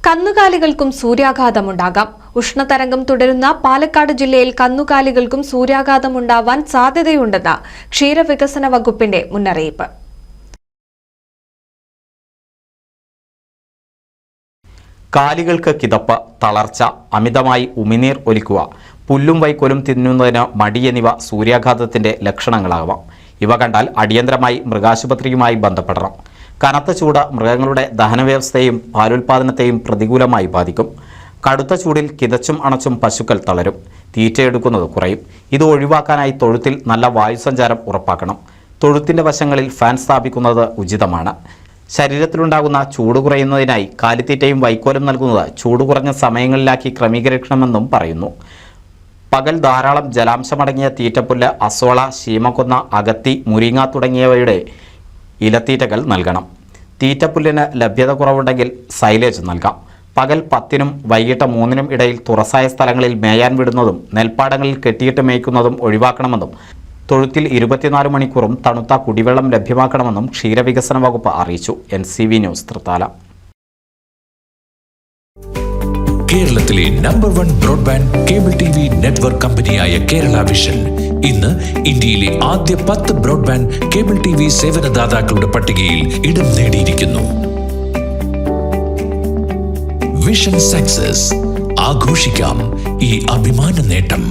കന്നുകാലികൾക്കും സൂര്യാഘാതമുണ്ടാകാം. ഉഷ്ണതരംഗം തുടരുന്ന പാലക്കാട് ജില്ലയിൽ കന്നുകാലികൾക്കും സൂര്യാഘാതമുണ്ടാവാൻ സാധ്യതയുണ്ടെന്ന് ക്ഷീരവികസന വകുപ്പിന്റെ മുന്നറിയിപ്പ്. കാലികൾക്ക് കിതപ്പ്, തളർച്ച, അമിതമായി ഉമിനീർ ഒലിക്കുക, പുല്ലും വൈക്കോലും തിന്നുന്നതിന് മടി എന്നിവ സൂര്യാഘാതത്തിന്റെ ലക്ഷണങ്ങളാകാം. ഇവ കണ്ടാൽ അടിയന്തരമായി മൃഗാശുപത്രിയുമായി ബന്ധപ്പെടണം. കനത്ത ചൂട് മൃഗങ്ങളുടെ ദഹനവ്യവസ്ഥയെയും പാലുൽപാദനത്തെയും പ്രതികൂലമായി ബാധിക്കും. കടുത്ത ചൂടിൽ കിതച്ചും അണച്ചും പശുക്കൾ തളരും, തീറ്റയെടുക്കുന്നത് കുറയും. ഇത് ഒഴിവാക്കാനായി തൊഴുത്തിൽ നല്ല വായുസഞ്ചാരം ഉറപ്പാക്കണം. തൊഴുത്തിന്റെ വശങ്ങളിൽ ഫാൻ സ്ഥാപിക്കുന്നത് ഉചിതമാണ്. ശരീരത്തിലുണ്ടാകുന്ന ചൂട് കുറയുന്നതിനായി കാലിത്തീറ്റയും വൈക്കോലും നൽകുന്നത് ചൂട് കുറഞ്ഞ സമയങ്ങളിലാക്കി ക്രമീകരിക്കണമെന്നും പറയുന്നു. പകൽ ധാരാളം ജലാംശമടങ്ങിയ തീറ്റപ്പുല്ല്, അസോള, ശീമക്കൊന്ന, അകത്തി, മുരിങ്ങ തുടങ്ങിയവയുടെ ഇലത്തീറ്റകൾ നൽകണം. തീറ്റപ്പുല്ലിന് ലഭ്യത കുറവുണ്ടെങ്കിൽ സൈലേജ് നൽകാം. പകൽ 10-നും വൈകിട്ട് 3-നും ഇടയിൽ തുറസായ സ്ഥലങ്ങളിൽ മേയാൻ വിടുന്നതും നെൽപ്പാടങ്ങളിൽ കെട്ടിയിട്ട് മേയ്ക്കുന്നതും ഒഴിവാക്കണമെന്നും തൊഴുത്തിൽ 24 മണിക്കൂറും തണുത്ത കുടിവെള്ളം ലഭ്യമാക്കണമെന്നും ക്ഷീരവികസന വകുപ്പ് അറിയിച്ചു. NCV news, Thrithala. കേരളത്തിലെ number 1 broadband cable TV network കമ്പനിയായ കേരള വിഷൻ ഇന്ന് ഇന്ത്യയിലെ ആദ്യ 10 ബ്രോഡ്ബാൻഡ് കേബിൾ TV സേവനദാതാക്കളുടെ പട്ടികയിൽ ഇടം നേടിയിരിക്കുന്നു. വിഷൻ സക്സസ്, ആഘോഷിക്കാം ഈ അഭിമാന നേട്ടം.